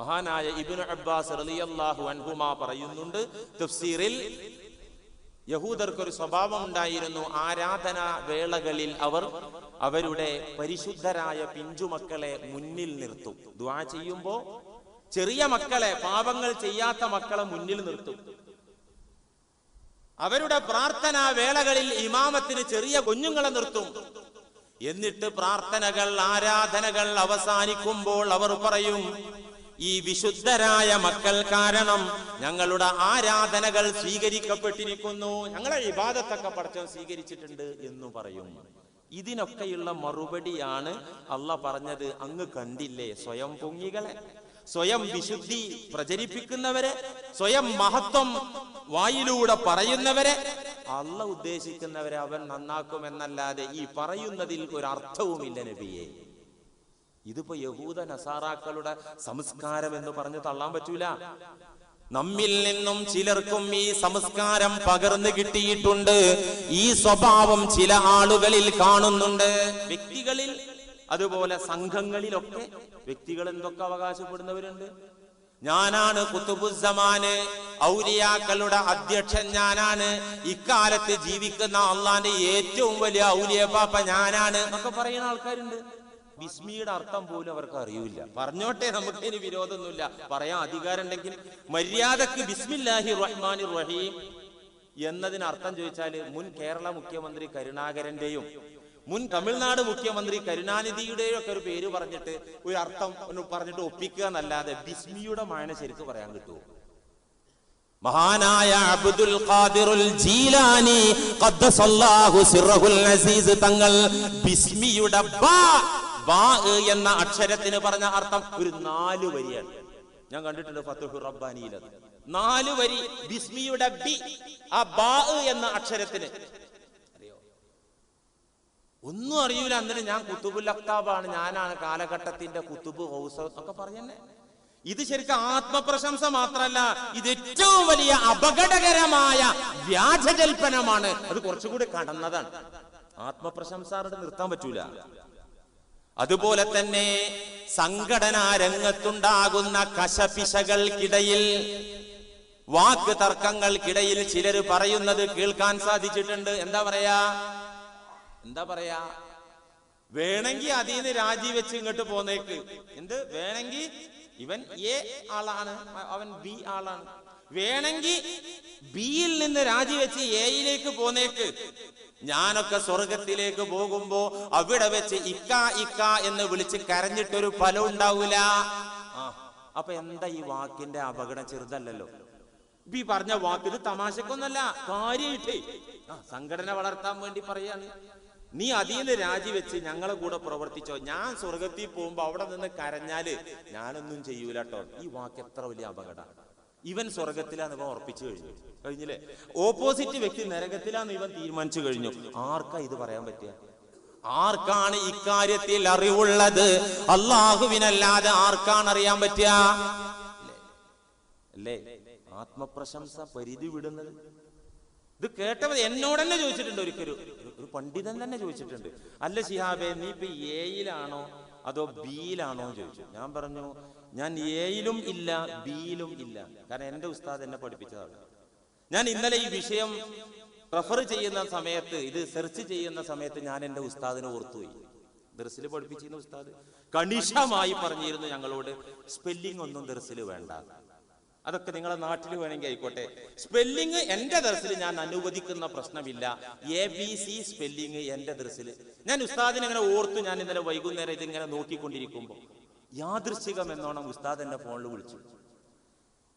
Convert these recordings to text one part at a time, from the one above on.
മഹാനായ Ibn Abbas റളിയല്ലാഹു അൻഹുമാ പറയുന്നുണ്ട് തഫ്സീറിൽ, യഹൂദർക്കൊരു സ്വഭാവം ഉണ്ടായിരുന്നു. ആരാധനാ വേളകളിൽ അവർ അവരുടെ പരിശുദ്ധരായ പിഞ്ചുമക്കളെ മുന്നിൽ നിർത്തും. ദുആ ചെയ്യുമ്പോ ചെറിയ മക്കളെ, പാപങ്ങൾ ചെയ്യാത്ത മക്കളെ മുന്നിൽ നിർത്തും. അവരുടെ പ്രാർത്ഥനാ വേളകളിൽ ഇമാമത്തിന് ചെറിയ കുഞ്ഞുങ്ങളെ നിർത്തും. എന്നിട്ട് പ്രാർത്ഥനകൾ, ആരാധനകൾ അവസാനിക്കുമ്പോൾ അവർ പറയും, ഈ വിശുദ്ധരായ മക്കൾ കാരണം ഞങ്ങളുടെ ആരാധനകൾ സ്വീകരിക്കപ്പെട്ടിരിക്കുന്നു, ഞങ്ങളെ ഇബാദത്തൊക്കെ പടച്ചവൻ സ്വീകരിച്ചിട്ടുണ്ട് എന്ന് പറയും. ഇതിനൊക്കെയുള്ള മറുപടിയാണ് അല്ലാഹ് പറഞ്ഞത്, അങ്ങ് കണ്ടില്ലേ സ്വയം പൊങ്ങികളെ, സ്വയം വിശുദ്ധി പ്രചരിപ്പിക്കുന്നവരെ, സ്വയം മഹത്വം വായിലൂടെ പറയുന്നവരെ. അല്ലാഹ് ഉദ്ദേശിക്കുന്നവരെ അവൻ നന്നാക്കുമെന്നല്ലാതെ ഈ പറയുന്നതിൽ ഒരു അർത്ഥവുമില്ല നബിയെ. ഇതിപ്പോ യഹൂദ നസാറാക്കളുടെ സംസ്കാരം എന്ന് പറഞ്ഞു തള്ളാൻ പറ്റൂല. നമ്മിൽ നിന്നും ചിലർക്കും ഈ സംസ്കാരം പകർന്നു കിട്ടിയിട്ടുണ്ട്. ഈ സ്വഭാവം ചില ആളുകളിൽ കാണുന്നുണ്ട്, വ്യക്തികളിൽ, അതുപോലെ സംഘങ്ങളിലൊക്കെ. വ്യക്തികൾ എന്തൊക്കെ അവകാശപ്പെടുന്നവരുണ്ട്. ഞാനാണ് ഖുതുബുസ്സമാന്, ഔലിയാക്കളുടെ അധ്യക്ഷൻ ഞാനാണ്, ഇക്കാലത്ത് ജീവിക്കുന്ന അള്ളാന്റെ ഏറ്റവും വലിയ ഔലിയ പാപ്പ ഞാനാണ് എന്നൊക്കെ പറയുന്ന ആൾക്കാരുണ്ട്. ബിസ്മിയുടെ അർത്ഥം പോലും അവർക്ക് അറിയില്ല. പറഞ്ഞോട്ടെ, നമുക്ക് ഇനി വിരോധമൊന്നുമില്ല, പറയാൻ അധികാരം ഉണ്ടെങ്കിൽ. മര്യാദക്ക് ബിസ്മില്ലാഹിർ റഹ്മാനിർ റഹീം എന്നതിന് അർത്ഥം ചോദിച്ചാൽ മുൻ കേരള മുഖ്യമന്ത്രി കരുണാകരന്റെയും മുൻ തമിഴ്നാട് മുഖ്യമന്ത്രി കരുണാനിധിയുടെയും ഒക്കെ ഒരു പേര് പറഞ്ഞിട്ട് ഒരു അർത്ഥം പറഞ്ഞിട്ട് ഒപ്പിക്കുക എന്നല്ലാതെ ബിസ്മിയുടെ മായന ശരിക്കും പറയാൻ കിട്ടുമോ? മഹാനായ അബ്ദുൽ ഖാദിറുൽ ജീലാനി ഖദ്ദസല്ലാഹു സിർറഹുൽ അസീസ് തങ്ങൾ ബിസ്മിയുടെ ബാ എന്ന അക്ഷരത്തിന് പറഞ്ഞ അർത്ഥം ഒരു 4 വരിയാണ്. ഞാൻ കണ്ടിട്ടുണ്ട് ഫത്ഹുർ റബ്ബാനിയിൽ. 4 വരി ബിസ്മിയുടെ ബി, ആ ബാ എന്ന അക്ഷരത്തിന്. അറിയോ? ഒന്നും അറിയൂല. എന്നിട്ട് ഞാൻ കുത്തുബുൽ അഖ്താബാണ്, ഞാനാണ് കാലഘട്ടത്തിന്റെ കുത്തുബ് ഹൗസ് ഒക്കെ പറഞ്ഞെ. ഇത് ശരിക്കും ആത്മപ്രശംസ മാത്രമല്ല, ഇത് ഏറ്റവും വലിയ അപകടകരമായ വ്യാജജൽപ്പനമാണ്. അത് കുറച്ചുകൂടി കടന്നതാണ്. ആത്മപ്രശംസാരുടെ നിർത്താൻ പറ്റൂല. അതുപോലെ തന്നെ സംഘടനാ രംഗത്തുണ്ടാകുന്ന കശപിശകൾക്കിടയിൽ, വാക്ക് തർക്കങ്ങൾക്കിടയിൽ ചിലർ പറയുന്നത് കേൾക്കാൻ സാധിച്ചിട്ടുണ്ട്. എന്താ പറയാ? വേണമെങ്കിൽ അതിന്ന് രാജിവെച്ച് ഇങ്ങോട്ട് പോന്നേക്ക്. എന്ത് വേണമെങ്കിൽ? ഇവൻ എ ആളാണ്, അവൻ ബി ആളാണ്. വേണമെങ്കിൽ ബിയിൽ നിന്ന് രാജിവെച്ച് എയിലേക്ക് പോന്നേക്ക്. ഞാനൊക്കെ സ്വർഗത്തിലേക്ക് പോകുമ്പോ അവിടെ വെച്ച് ഇക്ക എന്ന് വിളിച്ച് കരഞ്ഞിട്ടൊരു ഫലം ഉണ്ടാവൂല. അപ്പൊ എന്താ ഈ വാക്കിന്റെ അപകടം? ചെറുതല്ലല്ലോ. ഈ പറഞ്ഞ വാക്ക് ഇത് തമാശക്കൊന്നല്ല, കാര്യമായിട്ടേ സംഘടന വളർത്താൻ വേണ്ടി പറയാണ്. നീ അതിന്ന് രാജിവെച്ച് ഞങ്ങളെ കൂടെ പ്രവർത്തിച്ചോ, ഞാൻ സ്വർഗത്തിൽ പോകുമ്പോ അവിടെ നിന്ന് കരഞ്ഞാല് ഞാനൊന്നും ചെയ്യൂല കേട്ടോ. ഈ വാക്ക് എത്ര വലിയ അപകടം. ഇവൻ സ്വർഗത്തിലാന്ന് ഇവൻ ഉറപ്പിച്ചു കഴിഞ്ഞില്ലേ? ഓപ്പോസിറ്റ് വ്യക്തി നരകത്തിലാന്ന് ഇവൻ തീരുമാനിച്ചു കഴിഞ്ഞു. ആർക്കാ ഇത് പറയാൻ പറ്റുക? ആർക്കാണ് ഇക്കാര്യത്തിൽ അറിവുള്ളത്? അള്ളാഹുവിനല്ലാതെ ആർക്കാണ് അറിയാൻ പറ്റുക? അല്ലേ? ആത്മപ്രശംസ പരിധി വിടുന്നത്. ഇത് കേട്ടവർ എന്നോട് തന്നെ ചോദിച്ചിട്ടുണ്ട്. ഒരു പണ്ഡിതൻ തന്നെ ചോദിച്ചിട്ടുണ്ട്, അല്ല ശിഹാബേ, നീ ഇപ്പൊ എയിലാണോ അതോ ബിയിലാണോ എന്ന് ചോദിച്ചു. ഞാൻ പറഞ്ഞു, ഞാൻ എയിലും ഇല്ല ബിയിലും ഇല്ല. കാരണം എന്റെ ഉസ്താദ് എന്നെ പഠിപ്പിച്ചതാണ്. ഞാൻ ഇന്നലെ ഈ വിഷയം റെഫർ ചെയ്യുന്ന സമയത്ത്, ഇത് സെർച്ച് ചെയ്യുന്ന സമയത്ത് ഞാൻ എന്റെ ഉസ്താദിനെ ഓർത്തുപോയി. ദർസിൽ പഠിപ്പിച്ചിരുന്ന ഉസ്താദ് കണിശമായി പറഞ്ഞിരുന്നു ഞങ്ങളോട്, സ്പെല്ലിംഗ് ഒന്നും ദർസിൽ വേണ്ട. അതൊക്കെ നിങ്ങളെ നാട്ടിൽ വേണമെങ്കിൽ ആയിക്കോട്ടെ. സ്പെല്ലിംഗ് എന്റെ ദർസിൽ ഞാൻ അനുവദിക്കുന്ന പ്രശ്നമില്ല. ABC സ്പെല്ലിംഗ് എന്റെ ദർസിൽ. ഞാൻ ഉസ്താദിനെ ഇങ്ങനെ ഓർത്തു. ഞാൻ ഇന്നലെ വൈകുന്നേരം ഇതിങ്ങനെ നോക്കിക്കൊണ്ടിരിക്കുമ്പോ യാദൃശ്ചികം എന്നോണം ഉസ്താദ് എന്നെ ഫോണിൽ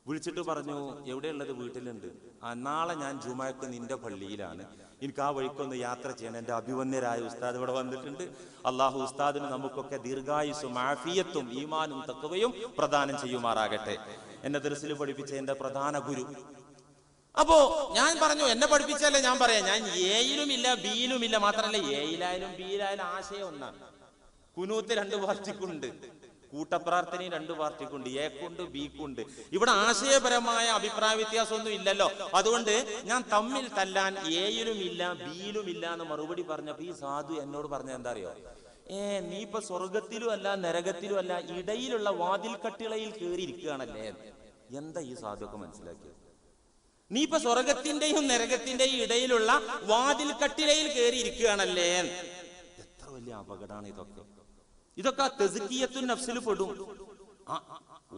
വിളിച്ചിട്ട് പറഞ്ഞു, എവിടെയുള്ളത്? വീട്ടിലുണ്ട്. നാളെ ഞാൻ ജുമാക്ക് നിന്റെ പള്ളിയിലാണ്, എനിക്ക് ആ വഴിക്കൊന്ന് യാത്ര ചെയ്യണം. എന്റെ അഭിവന്യരായ ഉസ്താദ് ഇവിടെ വന്നിട്ടുണ്ട്. അള്ളാഹു ഉസ്താദിന് നമുക്കൊക്കെ ദീർഘായുസ്സും ആഫിയത്തും ഈമാനും തഖ്വയും പ്രദാനം ചെയ്യുമാറാകട്ടെ. എന്നെ ദർസിൽ പഠിപ്പിച്ച എന്റെ പ്രധാന ഗുരു. അപ്പോ ഞാൻ പറഞ്ഞു, എന്നെ പഠിപ്പിച്ചല്ലേ ഞാൻ പറയാം, ഞാൻ എയിലും ഇല്ല ബിയിലും ഇല്ല. മാത്രമല്ല എയിലായാലും ബിയിലായാലും ആശയം ഒന്നാണ്. കുനൂത്ത് 2 പാർട്ടിക്കുണ്ട്, കൂട്ടപ്രാർത്ഥനയും 2 പാർട്ടിക്കുണ്ട്, എക്കുണ്ട് ബിക്കുണ്ട്. ഇവിടെ ആശയപരമായ അഭിപ്രായ വ്യത്യാസമൊന്നും ഇല്ലല്ലോ. അതുകൊണ്ട് ഞാൻ തമ്മിൽ തല്ലാൻ എയിലും ഇല്ല ബിയിലും ഇല്ല എന്ന് മറുപടി പറഞ്ഞപ്പോ ഈ സാധു എന്നോട് പറഞ്ഞ എന്താ അറിയോ, നീ ഇപ്പൊ സ്വർഗത്തിലും അല്ല നരകത്തിലും അല്ല, ഇടയിലുള്ള വാതിൽ കട്ടിളയിൽ കയറിയിരിക്കുകയാണല്ലേ. എന്താ ഈ സാധുവൊക്കെ മനസ്സിലാക്കിയത്? നീ ഇപ്പൊ സ്വർഗത്തിന്റെയും നരകത്തിന്റെയും ഇടയിലുള്ള വാതിൽ കട്ടിലയിൽ കയറിയിരിക്കുകയാണല്ലേ. എത്ര വലിയ അപകടമാണ് ഇതൊക്കെ. ഇതൊക്കെ തസ്കിയത്തുൻ നഫ്സിൽ പെടും.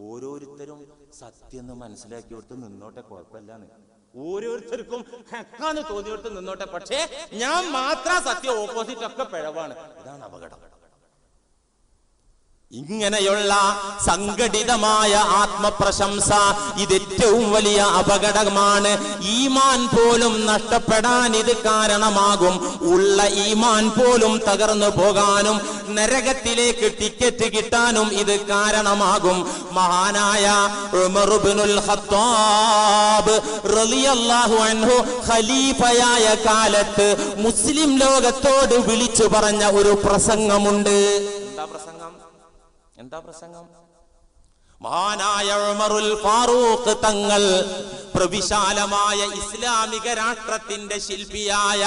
ഓരോരുത്തരും സത്യം എന്ന് മനസ്സിലാക്കിയോടത്ത് നിന്നോട്ടെ, കുഴപ്പമില്ലാന്ന്. ഓരോരുത്തർക്കും ഹക്കാന്ന് തോന്നിയോടത്ത് നിന്നോട്ടെ. പക്ഷേ ഞാൻ മാത്രം സത്യം, ഓപ്പോസിറ്റ് ഒക്കെ പിഴവാണ്. ഇതാണ് അപകടം. ഇങ്ങനെയുള്ള സംഘടിതമായ ആത്മപ്രശംസ ഇത് ഏറ്റവും വലിയ അപകടമാണ്. ഈമാൻ പോലും നഷ്ടപ്പെടാൻ ഇത് കാരണമാകും. ഉള്ള ഈമാൻ പോലും തകർന്നു പോകാനും നരകത്തിലേക്ക് ടിക്കറ്റ് കിട്ടാനും ഇത് കാരണമാകും. മഹാനായ ഉമർ ഇബ്നുൽ ഖത്താബ് റളിയല്ലാഹു അൻഹു ഖലീഫയായ കാലത്ത് മുസ്ലിം ലോകത്തോട് വിളിച്ചു പറഞ്ഞ ഒരു പ്രസംഗമുണ്ട്. എന്താ പ്രസംഗം? മഹാനായ ഉമറുൽ ഫാറൂഖ് തങ്ങൾ പ്രവിശാലമായ ഇസ്ലാമിക രാഷ്ട്രത്തിന്റെ ശില്പിയായ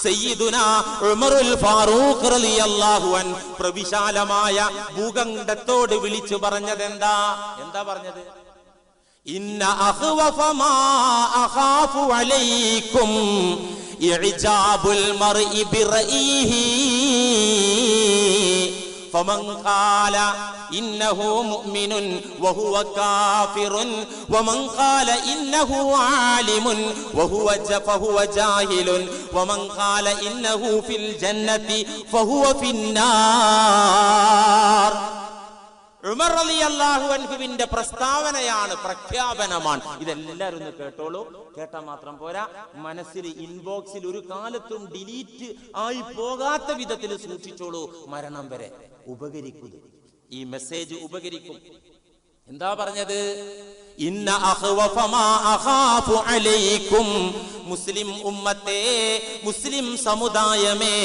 സയ്യിദുനാ ഉമറുൽ ഫാറൂഖ് റളിയല്ലാഹു അൻഹു പ്രവിശാലമായ ഭൂഖണ്ഡത്തോട് വിളിച്ചു പറഞ്ഞത് എന്താ പറഞ്ഞത്? ഇന്ന അഖ്വഫ മാ അഖാഫു അലൈക്കും ഇഅജാബുൽ മർഇ ബിറഈഹി فمن قال إنه مؤمن وهو كافر ومن قال إنه عالم فهو جاهل ومن قال إنه في الجنة فهو في النار. ഉമർ റളിയല്ലാഹു അൻഹുവിന്റെ പ്രസ്താവനയാണ്, പ്രഖ്യാപനമാണ്. ഇതെല്ലാവരും ഒന്ന് കേട്ടോളൂ. കേട്ടാൽ മാത്രം പോരാ, മനസ്സിൽ ഇൻബോക്സിൽ ഒരു കാലത്തും ഡിലീറ്റ് ആയി പോകാത്ത വിധത്തിൽ സൂക്ഷിച്ചോളൂ. മരണം വരെ ഉപകരിക്കും ഈ മെസ്സേജ്, ഉപകരിക്കും. എന്താ പറഞ്ഞത്? ഇന്ന അഖ്വഫ മാ അഖാഫു അലൈക്കും, മുസ്ലിം ഉമ്മത്തെ, മുസ്ലിം സമുദായമേ,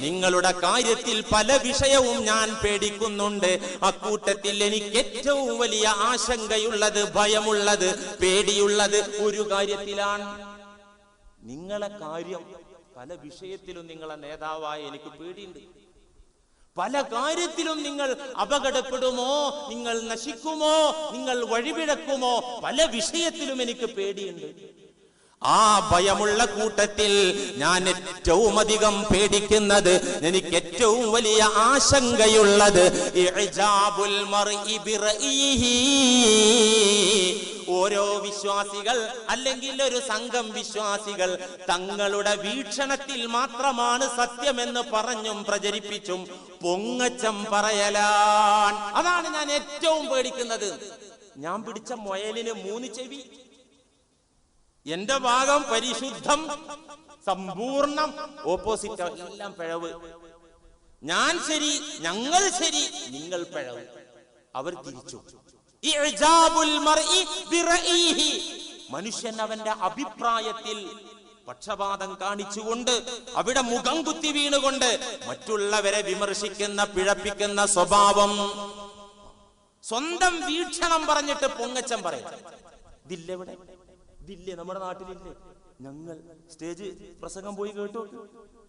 നിങ്ങളുടെ കാര്യത്തിൽ പല വിഷയവും ഞാൻ പേടിക്കുന്നുണ്ട്. അക്കൂട്ടത്തിൽ എനിക്ക് ഏറ്റവും വലിയ ആശങ്കയുള്ളത്, ഭയമുള്ളത്, പേടിയുള്ളത് ഒരു കാര്യത്തിലാണ്. നിങ്ങളെ കാര്യം, പല വിഷയത്തിലും നിങ്ങളെ നേതാവായ എനിക്ക് പേടിയുണ്ട്. പല കാര്യത്തിലും നിങ്ങൾ അപകടപ്പെടുമോ, നിങ്ങൾ നശിക്കുമോ, നിങ്ങൾ വഴിപിഴക്കുമോ, പല വിഷയത്തിലും എനിക്ക് പേടിയുണ്ട്. ആ ഭയമുള്ള കൂട്ടത്തിൽ ഞാൻ ഏറ്റവും അധികം പേടിക്കുന്നത്, എനിക്ക് ഏറ്റവും വലിയ ആശങ്കയുള്ളത് ഇഅജാബുൽ മർഇ ബിറഈഹി. ഓരോ വിശ്വാസികൾ അല്ലെങ്കിൽ ഒരു സംഘം വിശ്വാസികൾ തങ്ങളുടെ വീക്ഷണത്തിൽ മാത്രമാണ് സത്യമെന്ന് പറഞ്ഞും പ്രചരിപ്പിച്ചും പൊങ്ങച്ചം പറയലാണ്. അതാണ് ഞാൻ ഏറ്റവും പേടിക്കുന്നത്. ഞാൻ പിടിച്ച മുയലിന് 3 ചെവി, എന്റെ ഭാഗം പരിശുദ്ധം, സമ്പൂർണം, ഓപ്പോസിറ്റ് എല്ലാം പിഴവ്. ഞാൻ ശരി, ഞങ്ങൾ ശരി, നിങ്ങൾ പിഴവ്. അവർ തിരിച്ചു. മനുഷ്യൻ അവന്റെ അഭിപ്രായത്തിൽ പക്ഷപാതം കാണിച്ചുകൊണ്ട്, അവിടെ മുഖം കുത്തി വീണുകൊണ്ട് മറ്റുള്ളവരെ വിമർശിക്കുന്ന, പിഴപ്പിക്കുന്ന സ്വഭാവം, സ്വന്തം വീക്ഷണം പറഞ്ഞിട്ട് പൊങ്ങച്ചം പറയും. ഇതില്ലെവിടെ? ഇതില്ലേ നമ്മുടെ നാട്ടിലില്ലേ? ഞങ്ങൾ സ്റ്റേജ് പ്രസംഗം പോയി കേട്ടു,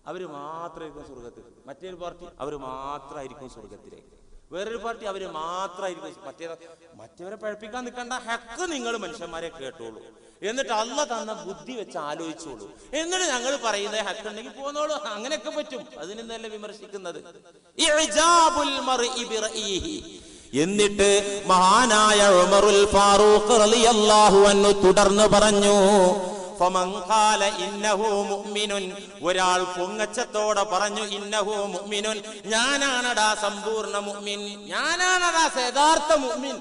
അവര് മാത്രമായിരിക്കും സ്വർഗത്തിൽ. മറ്റൊരു പാർട്ടി അവര് മാത്രമായിരിക്കും സ്വർഗത്തിലേക്ക്. വേറൊരു പാർട്ടി അവര് മാത്രമായിരിക്കും. മറ്റവരെ പഴപ്പിക്കാൻ നിൽക്കണ്ട. ഹക്ക് നിങ്ങൾ മനുഷ്യന്മാരെ കേട്ടോളൂ. എന്നിട്ട് അള്ളാഹ് തന്ന ബുദ്ധി വെച്ച് ആലോചിച്ചോളൂ. എന്നിട്ട് ഞങ്ങൾ പറയുന്നത് ഹക്ക് ഉണ്ടെങ്കിൽ പോന്നോളൂ. അങ്ങനെയൊക്കെ പറ്റും. അതിൽ നിന്നല്ല വിമർശിക്കുന്നത്. എന്നിട്ട് മഹാനായ ഉമറുൽ ഫാറൂഖ് റളിയല്ലാഹു അൻഹു തുടർന്ന് പറഞ്ഞു, ഫമൻ ഖാല ഇന്നഹു മുഅ്മിനുൻ, ഒരാൾ പൊങ്ങച്ചത്തോടെ പറഞ്ഞു, ഇന്നഹു മുഅ്മിനുൻ, ഞാനാണടാ സമ്പൂർണ്ണ മുഅ്മിൻ, ഞാനാണടാ യഥാർത്ഥ മുഅ്മിൻ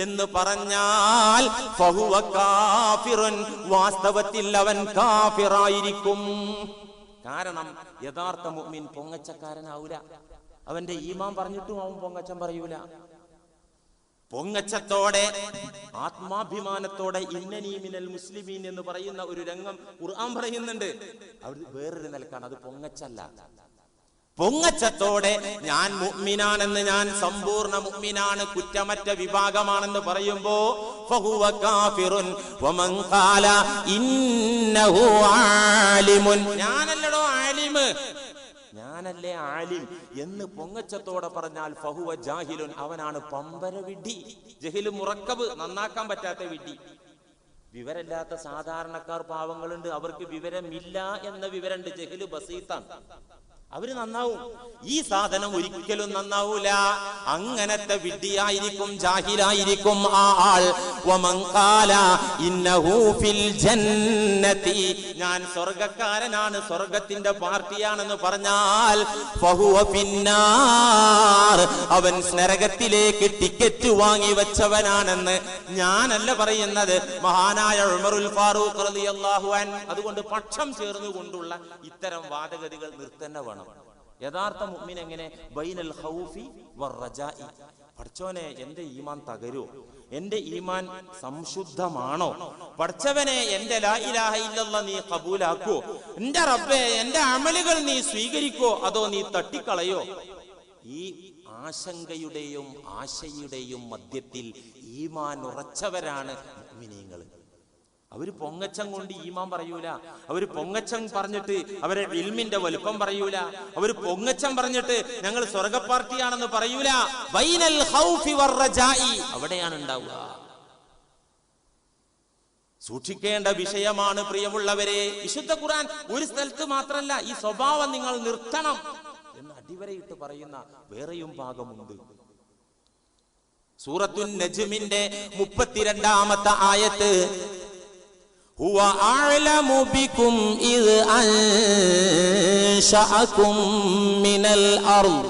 എന്ന് പറഞ്ഞാൽ ഫഹുവ കാഫിറുൻ, വാസ്തവത്തിൽ അവൻ കാഫിറായിരിക്കും. കാരണം യഥാർത്ഥ മുഅ്മിൻ പൊങ്ങച്ചക്കാരനാവൂല. അവന്റെ ഈമാൻ പറഞ്ഞിട്ടും അവൻ പൊങ്ങച്ചം പറയൂല. പൊങ്ങച്ചത്തോടെ, ആത്മാഭിമാനത്തോടെ ഇന്നനീ മിനൽ മുസ്ലിമീൻ എന്ന് പറയുന്ന ഒരു രംഗം ഖുർആൻ പറയുന്നുണ്ട്. അവിടെ വേറൊരു നിലക്കാണ്, അത് പൊങ്ങച്ചല്ല. പൊങ്ങച്ചത്തോടെ ഞാൻ മുഅ്മിനാണെന്ന്, ഞാൻ സമ്പൂർണ്ണ മുഅ്മിനാണ്, കുറ്റമറ്റ വിഭാഗമാണെന്ന് പറയുമ്പോ ഫഹുവ കാഫിറുൻ വമൻ ഖാല ഇന്നഹു ആലിമുൻ, ഞാനല്ലടോ ആലിമ്, ഞാൻ ഞാനല്ലേ ആലിം എന്ന് പൊങ്ങച്ചത്തോടെ പറഞ്ഞാൽ ഫഹുവ ജാഹിലുൻ, അവനാണ് പമ്പര വിഡ്ഢി. ജഹില് മുറക്കബ്, നന്നാക്കാൻ പറ്റാത്ത വിഡ്ഢി. വിവരമില്ലാത്ത സാധാരണക്കാർ പാവങ്ങളുണ്ട്, അവർക്ക് വിവരമില്ല എന്ന വിവരമുണ്ട്. ജഹില് ബസീത്താണ്, അവര് നന്നാവും. ഈ സാധനം ഒരിക്കലും നന്നാവൂല. അങ്ങനത്തെ വിഡ്ഢിയായിരിക്കും, ജാഹിലായിരിക്കും ആ ആൾ. വമൻ ഖാല ഇന്നഹു ഫിൽ ജന്നതി, ഞാൻ സ്വർഗ്ഗക്കാരനാണ്, സ്വർഗ്ഗത്തിന്റെ പാർട്ടിയാണെന്ന് പറഞ്ഞാൽ ഫഹുവ ഫിന്നാർ, അവൻ നരകത്തിലേക്ക് ടിക്കറ്റ് വാങ്ങി വെച്ചവനാണെന്ന് ഞാനല്ല പറയുന്നത്, മഹാനായ ഉമറുൽ ഫാറൂഖ് റളിയല്ലാഹു അൻഹു. അതുകൊണ്ട് പക്ഷം ചേർന്നുകൊണ്ടുള്ള ഇത്തരം വാദഗതികൾ നിർത്തന്നെ വേണം. യഥാർത്ഥ മുഅ്മിൻ എങ്ങനെ? ബൈനൽ ഖൗഫി വറജാഇ. പടച്ചോനെ, എന്റെ ഈമാൻ തകരോ? എന്റെ ഈമാൻ സംശുദ്ധമാണോ? പടച്ചവനെ, എന്റെ ലാ ഇലാഹ ഇല്ലല്ലാഹ് നീ ഖബൂലാക്കോ? എന്റെ റബ്ബേ, എന്റെ അമലുകൾ നീ സ്വീകരിക്കോ അതോ നീ തട്ടിക്കളയോ? ഈ ആശങ്കയുടെയും ആശയുടെയും മധ്യത്തിൽ ഈമാൻ ഉറച്ചവരാണ് മുഅ്മിനീങ്ങൾ. അവര് പൊങ്ങച്ചം കൊണ്ട് ഈമാൻ പറയൂല. അവര് പൊങ്ങച്ചം പറഞ്ഞിട്ട് അവരെ ഇൽമിന്റെ വലുപ്പം പറയൂല. അവര് പൊങ്ങച്ചം പറഞ്ഞിട്ട് ഞങ്ങൾ സ്വർഗപ്പാർട്ടിയാണെന്ന് പറയൂല. ബൈനൽ ഖൗഫി വറജാഇ, അവിടെയാണ് ഉണ്ടാവുക. സൂക്ഷിക്കേണ്ട വിഷയമാണ് പ്രിയമുള്ളവരെ. വിശുദ്ധ ഖുർആൻ ഒരു സ്ഥലത്ത് മാത്രമല്ല, ഈ സ്വഭാവം നിങ്ങൾ നിർത്തണം എന്ന് അടിവരയിട്ട് പറയുന്ന വേറെയും ഭാഗമുണ്ട്. സൂറത്തുൻ നജ്മിന്റെ 32-ാമത്തെ ആയത്ത്, ഹുവ അഅലമു ബികും ഇദ് അൻശഅകും മിനൽ അർദ്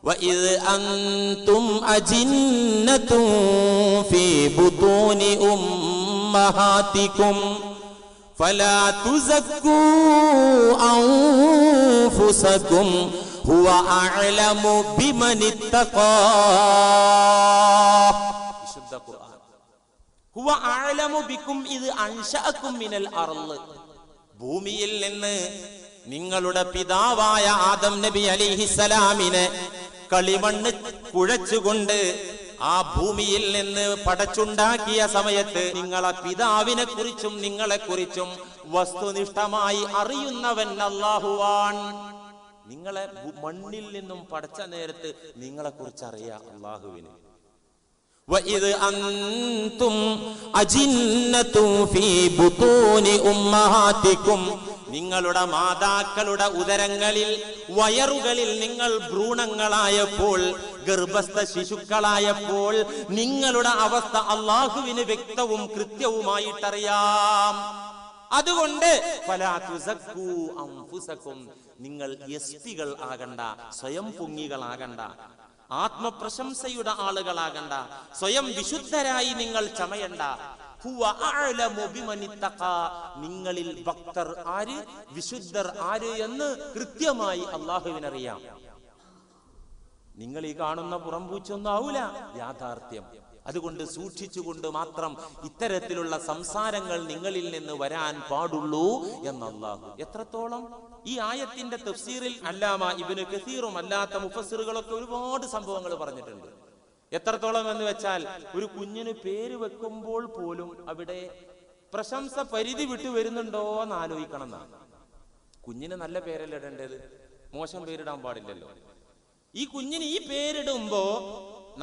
വഇദ് അൻതും അജിന്നതുൻ ഫീ ബുതൂനി ഉമ്മഹാതികും ഫലാ തുസക്കൂ അൻഫുസകും ഹുവ അഅലമു ബിമനിത്തഖാ. വിശുദ്ധ ഖുർആൻ. ഹുവ അഅലമു ബികും ഇദ് അൻശഅകും മിനൽ അർള്, ഭൂമിയിൽ നിന്ന് നിങ്ങളുടെ പിതാവായ ആദം നബി അലൈഹിസ്സലാമിനെ കളിമണ്ണ് കുഴച്ചുകൊണ്ട് ആ ഭൂമിയിൽ നിന്ന് പടച്ചുണ്ടാക്കിയ സമയത്ത് നിങ്ങളെ പിതാവിനെ കുറിച്ചും നിങ്ങളെ കുറിച്ചും വസ്തുനിഷ്ഠമായി അറിയുന്നവൻ അല്ലാഹുവാൻ. നിങ്ങളെ മണ്ണിൽ നിന്നും പടച്ച നേരത്ത് നിങ്ങളെ കുറിച്ച് അറിയാം അല്ലാഹുവിന്. വഇദ് അൻതും അജിന്നതുൻ ഫീ ബുതൂനി ഉമ്മഹാതികും, നിങ്ങളുടെ മാതാക്കളുടെ ഉദരങ്ങളിൽ വയറുകളിൽ നിങ്ങൾ ഭ്രൂണങ്ങളായപ്പോൾ, ഗർഭസ്ഥ ശിശുക്കളായപ്പോൾ നിങ്ങളുടെ അവസ്ഥ അല്ലാഹുവിന് വ്യക്തവും കൃത്യവുമായിട്ടറിയാം. അതുകൊണ്ട് ഫലാ തുസക്കൂ അൻഫുസകും, നിങ്ങൾ യസ്തികൾ ആകണ്ട, സ്വയം പൊങ്ങികളാകണ്ട, ആത്മപ്രശംസയുടെ ആളുകളാകണ്ട, സ്വയം വിശുദ്ധരായി നിങ്ങൾ ചമയണ്ട. ഹുവ അഅലമു ബിമനിത്തഖാ, നിങ്ങളിൽ ഭക്തർ ആര്, വിശുദ്ധർ ആര് എന്ന് കൃത്യമായി അല്ലാഹുവിനറിയാം. നിങ്ങൾ ഈ കാണുന്ന പുറംപൂച്ചൊന്നും ആവൂല യാഥാർത്ഥ്യം. അതുകൊണ്ട് സൂക്ഷിച്ചുകൊണ്ട് മാത്രം ഇത്തരത്തിലുള്ള സംസാരങ്ങൾ നിങ്ങളിൽ നിന്ന് വരാൻ പാടുള്ളൂ എന്ന് അല്ലാഹു. എത്രത്തോളം ഈ ആയത്തിന്റെ തഫ്സീറിൽ അല്ലാമ ഇബ്നു കസീറും അല്ലാത്ത മുഫസ്സിറുകളൊക്കെ ഒരുപാട് സംഭവങ്ങൾ പറഞ്ഞിട്ടുണ്ട്. എത്രത്തോളം എന്ന് വെച്ചാൽ, ഒരു കുഞ്ഞിന് പേര് വെക്കുമ്പോൾ പോലും അവിടെ പ്രശംസ പരിധി വിട്ടു വരുന്നുണ്ടോ എന്ന് ആലോചിക്കണം എന്നാണ്. കുഞ്ഞിന് നല്ല പേരല്ല ഇടേണ്ടത്, മോശം പേരിടാൻ പാടില്ലല്ലോ. ഈ കുഞ്ഞിന് ഈ പേരിടുമ്പോ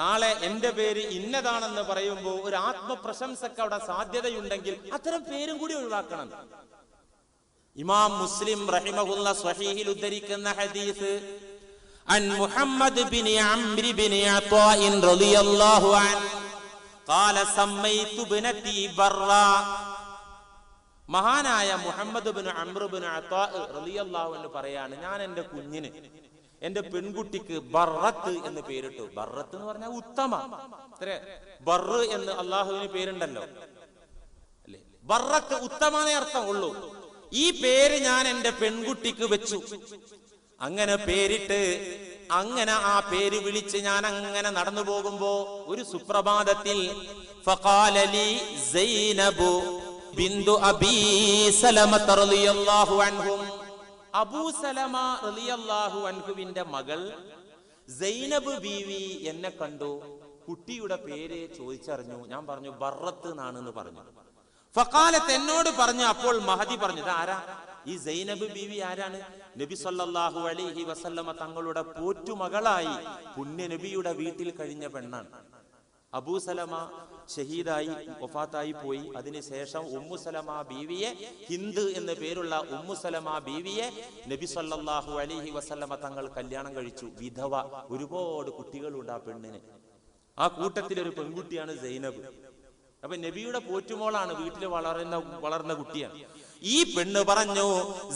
നാളെ എന്റെ പേര് ഇന്നതാണെന്ന് പറയുമ്പോ ഒരു ആത്മപ്രശംസക്ക് അവിടെ സാധ്യതയുണ്ടെങ്കിൽ അത്തരം പേരും കൂടി ഒഴിവാക്കണം. ഇമാം മുസ്ലിം റഹിമഹുല്ല സ്വഹീഹിൽ ഉദ്ധരിക്കുന്ന ഹദീസ് عن محمد بن عمرو بن عطاء رضي الله عنه قال سميت ابنتي برا. മഹാനായ മുഹമ്മദ് ബിൻ അംർ ബിൻ അത്താ റളിയല്ലാഹു അൻഹു പറയാണ്, ഞാൻ എന്റെ കുഞ്ഞിന്, എന്റെ പെൺകുട്ടിക്ക് ബർറത്ത് എന്ന് പേരിട്ടു. ബർറത്ത് എന്ന് പറഞ്ഞാൽ ഉത്തമ. ബർറ് എന്ന് അള്ളാഹുവിന് പേരുണ്ടല്ലോ അല്ലെ? ബർറത്ത് ഉത്തമ എന്നേ അർത്ഥമുള്ളൂ. ഈ പേര് ഞാൻ എന്റെ പെൺകുട്ടിക്ക് വെച്ചു. അങ്ങനെ പേരിട്ട്, അങ്ങനെ ആ പേര് വിളിച്ച് ഞാൻ അങ്ങനെ നടന്നു പോകുമ്പോ ഒരു സുപ്രഭാതത്തിൽ ഫഖാല ലി സൈനബു ബിന്തു അബീ സലമത റളിയല്ലാഹു അൻഹും, അബൂ സലമ റളിയല്ലാഹു അൻഹുവിന്റെ മകൾ സൈനബ് ബീവി എന്നെ കണ്ടു. കുട്ടിയുടെ പേര് ചോദിച്ചറിഞ്ഞു. ഞാൻ പറഞ്ഞു ബർറത്ത് എന്നാണെന്ന് പറഞ്ഞു. ഫഖാലത്ത്, എന്നോട് പറഞ്ഞു. അപ്പോൾ മഹദി പറഞ്ഞു, ആരാ? ഈ സൈനബ് ബീവി ആരാണ്? നബി സല്ലല്ലാഹു അലൈഹി വസല്ലമ തങ്ങളുടെ പോറ്റുമകളായി പുണ്യ നബിയുടെ വീട്ടിൽ കഴിഞ്ഞ പെണ്ണാണ്. അബൂ സലമ ഷഹീദായി വഫാത്തായി പോയി. അതിനുശേഷം ഉമ്മു സലമ ബീവിയെ, ഹിന്ദ് എന്ന പേരുള്ള ഉമ്മു സലമ ബീവിയെ നബി സല്ലല്ലാഹു അലൈഹി വസല്ലമ തങ്ങൾ കല്യാണം കഴിച്ചു. വിധവ, ഒരുപാട് കുട്ടികളുണ്ട് ആ പെണ്ണിന്. ആ കൂട്ടത്തിലൊരു പെൺകുട്ടിയാണ് സൈനബ്. അപ്പൊ നബിയുടെ പോറ്റുമോളാണ്, വീട്ടിൽ വളർന്ന കുട്ടിയാണ്. ഈ പെണ്ണ് പറഞ്ഞു,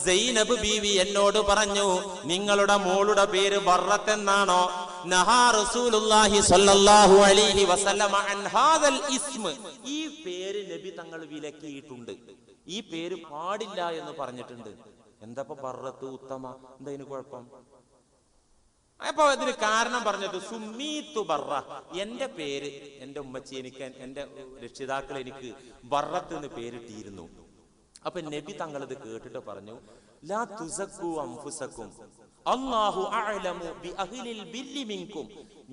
സൈനബ് ബീവി എന്നോട് പറഞ്ഞു, നിങ്ങളുടെ മോളുടെ പേര് ബർറത്ത് എന്നാണോ? നഹാ റസൂലുള്ളാഹി സ്വല്ലല്ലാഹു അലൈഹി വസല്ലമ അൻ ഹാദൽ ഇസ്മ. ഈ പേര് നബി തങ്ങൾ വിലക്കിയിട്ടുണ്ട്. ഈ പേര് പാടില്ല എന്ന് പറഞ്ഞിട്ടുണ്ട്. എന്താ ബർറത്ത് ഉത്തമ, എന്താ ഇതിന് കുഴപ്പം? അപ്പൊ അതിന് കാരണം പറഞ്ഞത് സുമ്മീത്തു ബർറ, എന്റെ പേര് എന്റെ ഉമ്മച്ചി എനിക്ക്, എന്റെ രക്ഷിതാക്കൾ എനിക്ക് ബർറത്ത് എന്ന് പേരിട്ടിരുന്നു. അപ്പൊ നബി തങ്ങൾ ഇത് കേട്ടിട്ട് പറഞ്ഞു, ലാ തുസക്കു അൻഫുസക്കും അല്ലാഹു അഅലമു ബി അഹ്ലിൽ ബിർരി മിൻകും.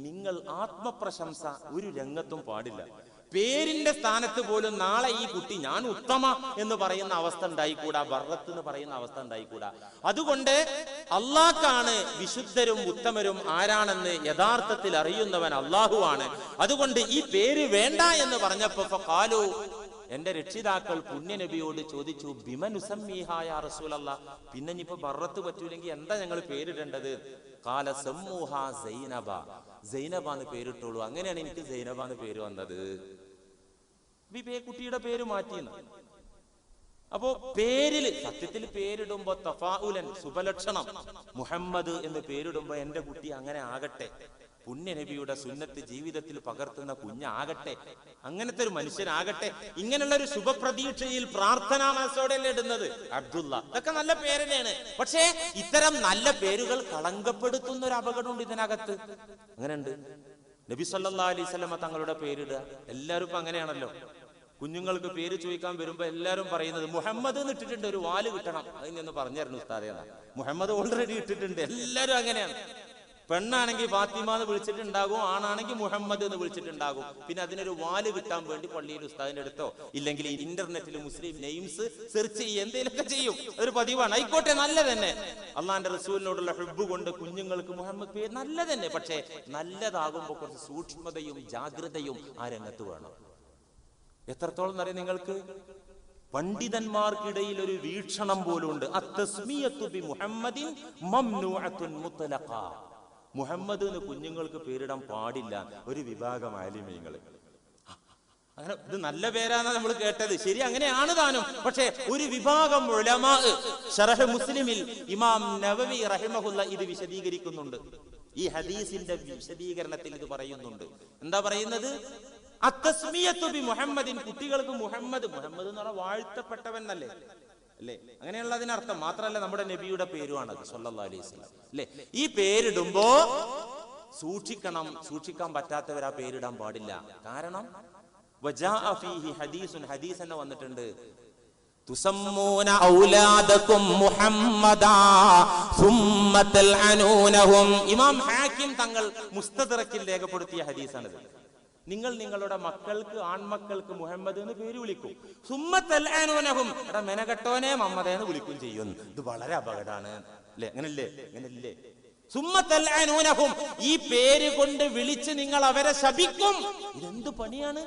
നിങ്ങൾ ആത്മപ്രശംസ ഒരു രംഗത്തും പാടില്ല. പേരിന്റെ സ്ഥാനത്ത് പോലും നാളെ ഈ കുട്ടി ഞാൻ ഉത്തമ എന്ന് പറയുന്ന അവസ്ഥ ഉണ്ടായിക്കൂടാ, ബർറത്ത് എന്ന് പറയുന്ന അവസ്ഥ ഉണ്ടായിക്കൂടാ. അതുകൊണ്ട് അള്ളാഹ്ക്കാണ് വിശുദ്ധരും ഉത്തമരും ആരാണെന്ന് യഥാർത്ഥത്തിൽ അറിയുന്നവൻ അള്ളാഹുവാണ്. അതുകൊണ്ട് ഈ പേര് വേണ്ട എന്ന് പറഞ്ഞപ്പോ ഫഖാലു, എന്റെ രക്ഷിതാക്കൾ പുണ്യനബിയോട് ചോദിച്ചു, ബിമനുസമ്മീഹായ റസൂലല്ലാഹ്, പിന്നെ ഇനിയിപ്പോ ബർറത്ത് പറ്റൂലെങ്കിൽ എന്താ ഞങ്ങൾ പേരിടേണ്ടത്? ഖാല സമ്മൂഹാ സൈനബ, സൈനബ എന്ന് പേരിട്ടോളൂ. അങ്ങനെയാണ് എനിക്ക് സൈനബ എന്ന് പേര് വന്നത്. കുട്ടിയുടെ പേര് മാറ്റിയെന്ന്. അപ്പോ പേരില്, സത്യത്തിൽ പേരിടുമ്പോ തഫാഉലൻ, ശുഭലക്ഷണം, മുഹമ്മദ് എന്ന് പേരിടുമ്പോ എന്റെ കുട്ടി അങ്ങനെ ആകട്ടെ, പുണ്യനബിയുടെ സുന്നത്ത് ജീവിതത്തിൽ പകർത്തുന്ന കുഞ്ഞാകട്ടെ, അങ്ങനത്തെ ഒരു മനുഷ്യനാകട്ടെ, ഇങ്ങനെയുള്ള ഒരു ശുഭപ്രതീക്ഷയിൽ പ്രാർത്ഥനാ മനസ്സോടെയല്ലേ ഇടുന്നത്. അബ്ദുള്ള, ഇതൊക്കെ നല്ല പേര് തന്നെയാണ്. പക്ഷേ ഇത്തരം നല്ല പേരുകൾ കളങ്കപ്പെടുത്തുന്ന ഒരു അപകടമുണ്ട് ഇതിനകത്ത്. അങ്ങനെയുണ്ട്. നബി സല്ലല്ലാഹു അലൈഹി വസല്ലമ തങ്ങളുടെ പേരിടുക, എല്ലാവരും ഇപ്പൊ അങ്ങനെയാണല്ലോ. കുഞ്ഞുങ്ങൾക്ക് പേര് ചോദിക്കാൻ വരുമ്പോ എല്ലാവരും പറയുന്നത് മുഹമ്മദ് എന്ന് ഇട്ടിട്ടുണ്ട്, ഒരു വാല് കിട്ടണം. അതിനൊന്ന് പറഞ്ഞായിരുന്നു ഉസ്താദേ. മുഹമ്മദ് ഓൾറെഡി ഇട്ടിട്ടുണ്ട്. എല്ലാവരും അങ്ങനെയാണ്. പെണ്ണാണെങ്കിൽ ഫാത്തിമ എന്ന് വിളിച്ചിട്ടുണ്ടാകും, ആണാണെങ്കിൽ മുഹമ്മദ് എന്ന് വിളിച്ചിട്ടുണ്ടാകും. പിന്നെ അതിനൊരു വാല് കിട്ടാൻ വേണ്ടി പള്ളിയിൽ ഉസ്താദിന്റെ അടുത്തോ ഇല്ലെങ്കിൽ ഇന്റർനെറ്റിൽ മുസ്ലിം നെയിംസ് സെർച്ച് ചെയ്യുക, എന്തെങ്കിലുമൊക്കെ ചെയ്യും. അതൊരു പതിവാണ്. ആയിക്കോട്ടെ, നല്ല തന്നെ. അള്ളാന്റെ റസൂലിനോടുള്ള ഹുബ്ബ് കൊണ്ട് കുഞ്ഞുങ്ങൾക്ക് മുഹമ്മദ് പേര് നല്ല തന്നെ. പക്ഷേ നല്ലതാകുമ്പോൾ കുറച്ച് സൂക്ഷ്മതയും ജാഗ്രതയും ആ രംഗത്ത് വേണം. എത്രത്തോളം അറിയാം നിങ്ങൾക്ക്? പണ്ഡിതന്മാർക്കിടയിൽ ഒരു വീക്ഷണം പോലും ഉണ്ട്. അത്തസ്മിയത്തു ബി മുഹമ്മദിൻ മംനൂഅത്തുൻ മുത്ലഖ. മുഹമ്മദ് എന്ന് കുഞ്ഞുങ്ങൾക്ക് പേരിടാൻ പാടില്ല ഒരു വിഭാഗം ആലിമീങ്ങൾ. അങ്ങനെ ഇത് നല്ല പേരാണ് നമ്മൾ കേട്ടത്, ശരി, അങ്ങനെയാണ് താനും. പക്ഷേ ഒരു വിഭാഗം ഉലമാ ശറഹ് മുസ്ലിമിൽ ഇമാം നവവി റഹിമഹുല്ല ഇത് വിശദീകരിക്കുന്നുണ്ട്. ഈ ഹദീസിന്റെ വിശദീകരണത്തിൽ ഇത് പറയുന്നുണ്ട്. എന്താ പറയുന്നത്? അത്തസ്മിയത്തു ബി മുഹമ്മദിൻ, കുട്ടികൾക്ക് മുഹമ്മദ്, മുഹമ്മദ് എന്ന് പറഞ്ഞാൽ വാഴ്ത്തപ്പെട്ടവൻ എന്നല്ലേ, അല്ലേ? അങ്ങനെയുള്ള അതിനർത്ഥം. മാത്രമല്ല നമ്മുടെ നബിയുടെ പേരുമാണ് അത് സല്ലല്ലാഹു അലൈഹി വസല്ലം, അല്ലേ? ഈ പേരിടുമ്പോ സൂക്ഷിക്കണം. സൂക്ഷിക്കാൻ പറ്റാത്തവർ ആ പേരിടാൻ പാടില്ല. കാരണം വജാഅ ഫീഹി ഹദീസുൻ, ഹദീസ് തന്നെ വന്നിട്ടുണ്ട്, തുസമ്മൂന ഔലാദകും മുഹമ്മദാ സുമ്മ തൽഅനൂനഹും. ഇമാം ഹാക്കിം തങ്ങൾ മുസ്തദറക്കിൽ രേഖപ്പെടുത്തിയ ഹദീസാണിത്. നിങ്ങൾ നിങ്ങളുടെ മക്കൾക്ക്, ആൺമക്കൾക്ക് മുഹമ്മദ് എന്ന് പേര് വിളിക്കും. സുമ്മത്തൽഅനൂനഹും, എടാ മെനകെട്ടോനെ മമ്മദേ എന്ന് വിളിക്കും ചെയ്യും. ഇത് വളരെ അപകടമാണ്, അല്ലേ? അങ്ങനല്ലേ? അങ്ങനല്ലേ? സുമ്മത്തൽഅനൂനഹും, ഈ പേര് കൊണ്ട് വിളിച്ച് നിങ്ങൾ അവരെ ശപിക്കും. ഇതെന്ത് പണിയാണ്?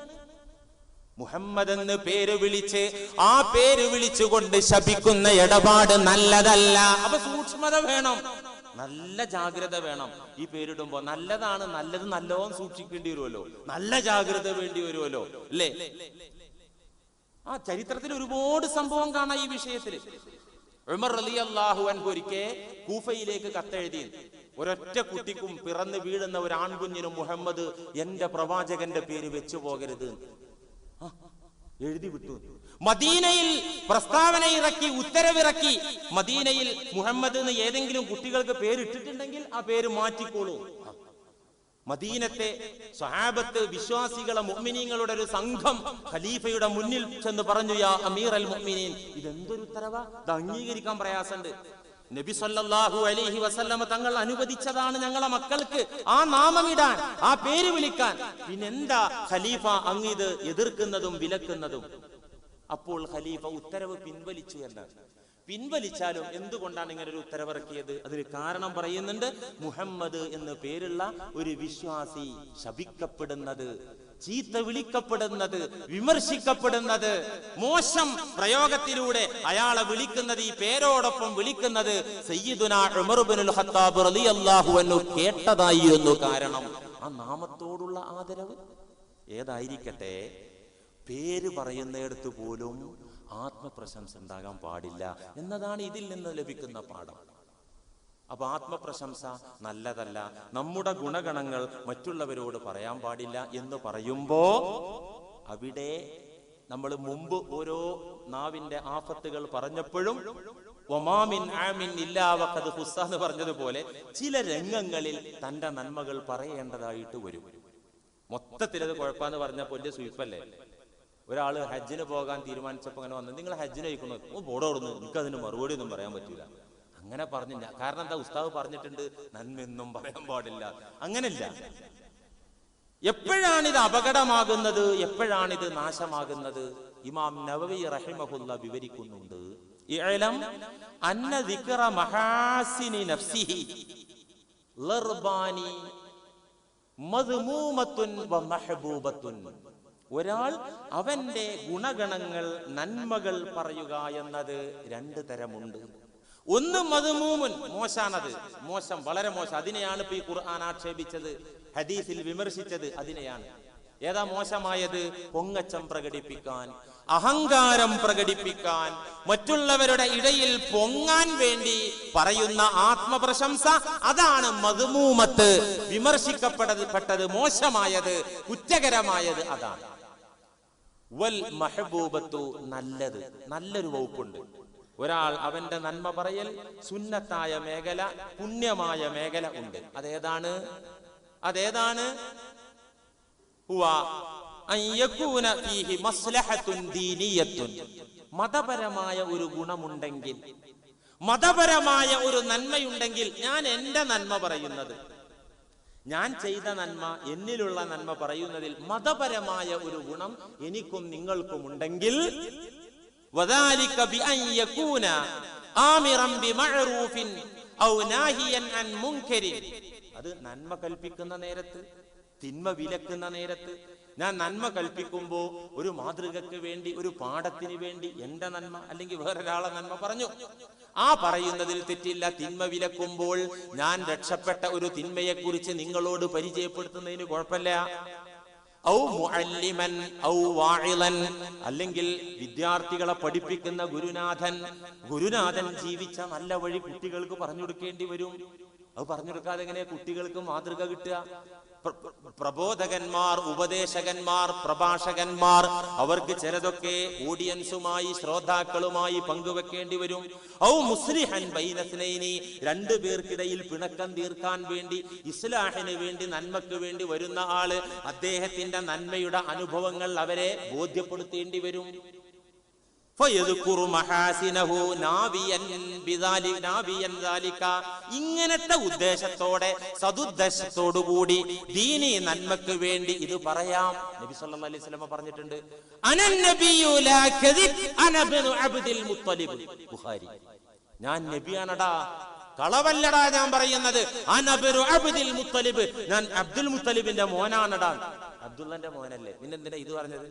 മുഹമ്മദ് എന്ന് പേര് വിളിച്ച് ആ പേര് വിളിച്ചുകൊണ്ട് ശപിക്കുന്ന ഇടപാട് നല്ലതല്ല. അപ്പൊ സൂക്ഷ്മത വേണം, നല്ല ജാഗ്രത വേണം. ഈ പേരിടുമ്പോ നല്ലതാണ്, നല്ലത് നല്ലോണം സൂക്ഷിക്കേണ്ടി വരുമല്ലോ, നല്ല ജാഗ്രത വേണ്ടി വരുമല്ലോ, അല്ലേ? ആ ചരിത്രത്തിൽ ഒരുപാട് സംഭവം കാണാം ഈ വിഷയത്തിൽ. ഉമർ റളിയല്ലാഹു അൻഹു ഒരിക്കൽ കൂഫയിലേക്ക് കത്തെഴുതി, ഒരൊറ്റ കുട്ടിക്കും പിറന്നു വീഴുന്ന ഒരു ആൺകുഞ്ഞിനും മുഹമ്മദ് എന്റെ പ്രവാചകന്റെ പേര് വെച്ചു പോകരുത് എഴുതി വിട്ടു. മദീനയിൽ പ്രസ്താവന ഇറക്കി, ഉത്തരവിറക്കി, മദീനയിൽ മുഹമ്മദ് എന്ന് ഏതെങ്കിലും കുട്ടികൾക്ക് പേരിട്ടിട്ടുണ്ടെങ്കിൽ ആ പേര് മാറ്റിക്കോളൂ. മദീനത്തെ സ്വഹാബത്ത്, വിശ്വാസികളെ മുഅ്മിനീങ്ങളുടെ ഒരു സംഘം ഖലീഫയുടെ മുന്നിൽ ചെന്ന് പറഞ്ഞു, യാ അമീർ അൽ മുഅ്മിനീൻ, ഇതെന്തൊരു ഉത്തരവാ, ഇത് അംഗീകരിക്കാൻ പ്രയാസമുണ്ട്. നബി സല്ലല്ലാഹു അലൈഹി വസല്ലമ തങ്ങൾ അനുവദിച്ചതാണ് ഞങ്ങളെ മക്കൾക്ക് ആ നാമമിടാൻ, ആ പേര് വിളിക്കാൻ. പിന്നെന്താ ഖലീഫ അങ്ങ് ഇത് എതിർക്കുന്നതും വിലക്കുന്നതും? അപ്പോൾ ഖലീഫ ഉത്തരവ് പിൻവലിച്ചു എന്നാണ്. പിൻവലിച്ചാലും എന്തുകൊണ്ടാണ് ഇങ്ങനെ ഒരു ഉത്തരവിറക്കിയത്? അതിന് കാരണം പറയുന്നുണ്ട്. മുഹമ്മദ് എന്ന് പേരുള്ള ഒരു വിശ്വാസി ശപിക്കപ്പെടുന്നത്, ചീത്ത വിളിക്കപ്പെടുന്നത്, വിമർശിക്കപ്പെടുന്നത്, മോശം പ്രയോഗത്തിലൂടെ അയാളെ വിളിക്കുന്നത്, ഈ പേരോടൊപ്പം വിളിക്കുന്നത് സയ്യിദുനാ ഉമർ ഇബ്നുൽ ഖത്താബ് റളിയല്ലാഹു അൻഹു കേട്ടതായിരുന്നു. കാരണം ആ നാമത്തോടുള്ള ആദരവ്. ഏതായിരിക്കട്ടെ, പേര് പറയുന്നിടത്ത് പോലും ആത്മപ്രശംസ ഉണ്ടാകാൻ പാടില്ല എന്നതാണ് ഇതിൽ നിന്ന് ലഭിക്കുന്ന പാഠം. അപ്പൊ ആത്മപ്രശംസ നല്ലതല്ല. നമ്മുടെ ഗുണഗണങ്ങൾ മറ്റുള്ളവരോട് പറയാൻ പാടില്ല എന്ന് പറയുമ്പോ അവിടെ നമ്മൾ മുമ്പ് ഓരോ നാവിന്റെ ആഫത്തുകൾ പറഞ്ഞപ്പോഴും ഒമാമിൻ ആമിൻ ഇല്ലാ വഖദ് ഹുസ്സ എന്ന് പറഞ്ഞതുപോലെ ചില രംഗങ്ങളിൽ തന്റെ നന്മകൾ പറയേണ്ടതായിട്ട് വരും. മൊത്തത്തിലത് കുഴപ്പമെന്ന് പറഞ്ഞപ്പോൾ വലിയ സ്വീപ്പല്ലേ. ഒരാള് ഹജ്ജിന് പോകാൻ തീരുമാനിച്ചപ്പോൾ അങ്ങനെ വന്നത്, നിങ്ങൾ ഹജ്ജിന് അയക്കുന്നു, ബോർഡോടുന്നു, എനിക്കതിന് മറുപടി ഒന്നും പറയാൻ പറ്റൂല. അങ്ങനെ പറഞ്ഞില്ല. കാരണം എന്താ? ഉസ്താദ് പറഞ്ഞിട്ടുണ്ട് നന്മയൊന്നും പറയാൻ പാടില്ല. അങ്ങനല്ല. എപ്പോഴാണിത് അപകടമാകുന്നത്, എപ്പോഴാണിത് നാശമാകുന്നത്? ഇമാം നവവി റഹിമഹുല്ല വിവരിക്കുന്നുണ്ട്. ഇഅലം അന്ന ദിക്റ മഹാസിനി നഫ്സിഹി ലർബാനി മദ്മൂമത്തുൻ വ മഹബൂബത്തുൻ. ഒരാൾ അവന്റെ ഗുണഗണങ്ങൾ, നന്മകൾ പറയുക എന്നത് രണ്ട് തരമുണ്ട്. ഒന്ന് മദ്മൂമുൻ, മോശാണത്, മോശം, വളരെ മോശം. അതിനെയാണ് ഇപ്പൊ ഈ ഖുർആൻ ആക്ഷേപിച്ചത്, ഹദീസിൽ വിമർശിച്ചത്. അതിനെയാണ്. ഏതാ മോശമായത്? പൊങ്ങച്ചം പ്രകടിപ്പിക്കാൻ, അഹങ്കാരം പ്രകടിപ്പിക്കാൻ, മറ്റുള്ളവരുടെ ഇടയിൽ പൊങ്ങാൻ വേണ്ടി പറയുന്ന ആത്മപ്രശംസ. അതാണ് മദ്മൂമത്ത്, വിമർശിക്കപ്പെട്ടത്, മോശമായത്, കുറ്റകരമായത്. അതാണ്. വൽ മഹബൂബത്തു, നല്ലത്, നല്ലൊരു വകുപ്പുണ്ട്. ഒരാൾ അവന്റെ നന്മ പറയൽ സുന്നത്തായ മേഖല, പുണ്യമായ മേഖല ഉണ്ട്. അതേതാണ്? മതപരമായ ഒരു ഗുണമുണ്ടെങ്കിൽ, മതപരമായ ഒരു നന്മയുണ്ടെങ്കിൽ, ഞാൻ എന്റെ നന്മ പറയുന്നത്, ഞാൻ ചെയ്ത നന്മ, എന്നിലുള്ള നന്മ പറയുന്നതിൽ മതപരമായ ഒരു ഗുണം എനിക്കും നിങ്ങൾക്കും ഉണ്ടെങ്കിൽ, വദാലിക ബിഅൻ യകൂന ആമിറൻ ബിമഅറൂഫിൻ ഔ നാഹിയൻ അൻ മുൻകരിൻ. അത് നന്മ കൽപ്പിക്കുന്ന നേരത്ത്, തിന്മ വിലക്കുന്ന നേരത്ത്. ഞാൻ നന്മ കൽപ്പിക്കുമ്പോ ഒരു മാതൃകക്ക് വേണ്ടി, ഒരു പാഠത്തിന് വേണ്ടി എന്റെ നന്മ അല്ലെങ്കിൽ വേറൊരാളെ നന്മ പറഞ്ഞു. ആ പറയുന്നതിൽ തെറ്റില്ല. തിന്മ വിലക്കുമ്പോൾ ഞാൻ രക്ഷപ്പെട്ട ഒരു തിന്മയെ കുറിച്ച് നിങ്ങളോട് പരിചയപ്പെടുത്തുന്നതിന് കുഴപ്പമില്ല. ഔ മുഅല്ലിമൻ ഔ വാഇളൻ, അല്ലെങ്കിൽ വിദ്യാർത്ഥികളെ പഠിപ്പിക്കുന്ന ഗുരുനാഥൻ ജീവിച്ച നല്ല വഴി കുട്ടികൾക്ക് പറഞ്ഞു കൊടുക്കേണ്ടി വരും. അത് പറഞ്ഞു കൊടുക്കാതെ എങ്ങനെ കുട്ടികൾക്ക് മാതൃക കിട്ടുക? പ്രബോധകന്മാർ, ഉപദേശകന്മാർ, പ്രഭാഷകന്മാർ, അവർക്ക് ചിലതൊക്കെ ഓഡിയൻസുമായി, ശ്രോതാക്കളുമായി പങ്കുവെക്കേണ്ടി വരും. ഔ മുസ്ലിഹൻ ബൈനസ്നൈനി, രണ്ടു പേർക്കിടയിൽ പിണക്കം തീർക്കാൻ വേണ്ടി, ഇസ്ലാഹിന് വേണ്ടി, നന്മക്ക് വേണ്ടി വരുന്ന ആള് അദ്ദേഹത്തിന്റെ നന്മയുടെ അനുഭവങ്ങൾ അവരെ ബോധ്യപ്പെടുത്തേണ്ടി വരും. ഇങ്ങനത്തെ ഉദ്ദേശത്തോടെ, സദുദ്ദേശത്തോടുകൂടി ദീനി നന്മക്ക് വേണ്ടി ഇത് പറയാം. നബി സല്ലല്ലാഹു അലൈഹി വസല്ലം പറഞ്ഞിട്ടുണ്ട്, അനന്നബിയു ലാ കദിബ് അന ഇബ്നു അബ്ദുൽ മുത്തലിബ്. ബുഖാരി. ഞാൻ നബിയാണടാ, കളവല്ലടാ ഞാൻ പറയുന്നത്. അന ഇബ്നു അബ്ദുൽ മുത്തലിബ്, ഞാൻ അബ്ദുൽ മുത്തലിബിന്റെ മോനാണടാ. അബ്ദുള്ളന്റെ മോനല്ലേ, പിന്നെന്തിനാ ഇത് പറഞ്ഞത്?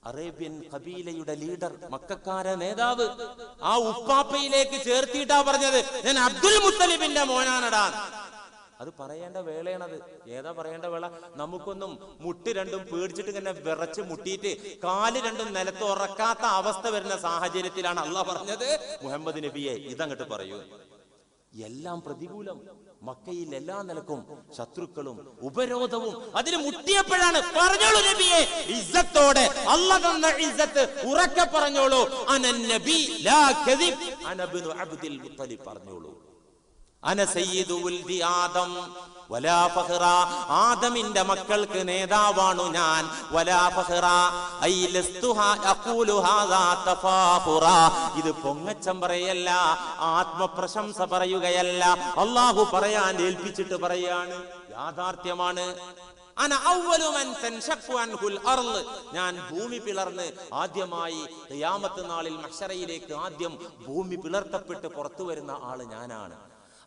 അറേബ്യൻ കബീലയുടെ ലീഡർ, മക്കക്കാര നേതാവ്, ആ ഉപ്പാപ്പയിലേക്ക് ചേർത്തിട്ടാ പറഞ്ഞത് ഞാൻ അബ്ദുൽ മുത്തലിബിന്റെ മോനാണടാ. അത് പറയേണ്ട വേളയാണത്. ഏതാ പറയേണ്ട വേള? നമുക്കൊന്നും മുട്ടി രണ്ടും പേടിച്ചിട്ട് ഇങ്ങനെ വിറച്ച് മുട്ടിയിട്ട് കാല് രണ്ടും നിലത്ത് ഉറക്കാത്ത അവസ്ഥ വരുന്ന സാഹചര്യത്തിലാണ് അള്ളാഹ് പറഞ്ഞത്, മുഹമ്മദ് നബിയെ ഇതങ്ങോട്ട് പറയൂ. എല്ലാം പ്രതികൂലം. മക്കയിൽ എല്ലാ നിലക്കും ശത്രുക്കളും ഉപരോധവും. അതിന് മുട്ടിയപ്പോഴാണ് പറഞ്ഞോളൂ നബിയെ, ഇസ്സത്തോടെ, അല്ലാഹ് തന്ന ഇസ്സത്ത് ഉറക്കെ പറഞ്ഞോളൂ, അനൻ നബി ലാ കദിബ് അന ഇബ്നു അബ്ദുൽ മുത്തലിബ് പറഞ്ഞോളൂ. അന സയ്യിദു വൽദി ആദം വലാ ഫഖറ, ആദമിന്റെ മക്കൾക്ക് നേതാവാണു ഞാൻ. വലാ ഫഖറ ഐ ലസ്തുഹാ അഖൂലു ഹാദാ തഫാഖുറ, ഇത് പൊങ്ങച്ചം പറയല്ല, ആത്മപ്രശംസ പറയുകയല്ല. അല്ലാഹു പറയാൻ ഏൽപ്പിച്ചിട്ട് പറയാണ്, യാഥാർത്ഥ്യമാണ്. അന അവ്വലു മൻ തൻഷഖു അൻഹുൽ അർള്, ഞാൻ ഭൂമി പിളർന്ന് ആദ്യമായി ഖിയാമത്ത് നാളിൽ മഹ്ശറയിലേക്ക് ആദ്യം ഭൂമി പിളർത്തപ്പെട്ട് പുറത്തു വരുന്ന ആള് ഞാനാണ്.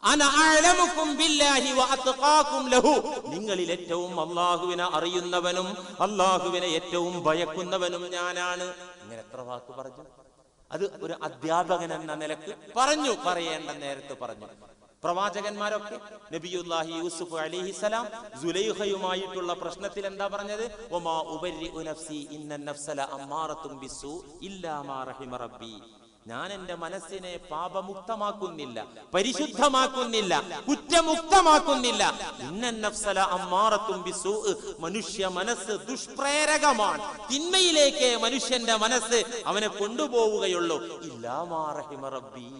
അന അഅലമുകും ബില്ലാഹി വഅത്ഖാകും ലഹു, നിങ്ങളിൽ ഏറ്റവും അല്ലാഹുവിനെ അറിയുന്നവനും അല്ലാഹുവിനെ ഏറ്റവും ഭയക്കുന്നവനും ഞാനാണ്. ഇങ്ങനെ എത്ര വാക്ക് പറഞ്ഞു? അത് ഒരു അധ്യാപകൻ എന്ന നിലക്ക് പറഞ്ഞു, പറയേണ്ട നേരത്ത് പറഞ്ഞു. പ്രവാചകന്മാരൊക്കെ നബിയുല്ലാഹി യൂസുഫ് അലൈഹിസ്സലാം സുലൈഖയുമായിട്ടുള്ള പ്രശ്നത്തിൽ എന്താ പറഞ്ഞത്? വമാ ഉബരിഉ നഫ്സി ഇന്നൻ നഫ്സല അമ്മാറത്തും ബിസ്സൂ ഇല്ലാ മാ റഹിമ റബ്ബി, ഞാൻ എന്റെ മനസ്സിനെ പാപമുക്തമാക്കുന്നില്ല, പരിശുദ്ധമാക്കുന്നില്ല, കുറ്റമുക്തമാക്കുന്നില്ല. ഇന്നൻ നഫ്സല അമ്മാറത്തും ബിസ്സൂ, മനുഷ്യ മനസ്സ് ദുഷ്പ്രേരകമാണ്, തിന്മയിലേക്ക് മനുഷ്യന്റെ മനസ്സ് അവനെ കൊണ്ടുപോവുകയുള്ളൂ. ഇല്ലാ മാ റഹിമ റബ്ബി,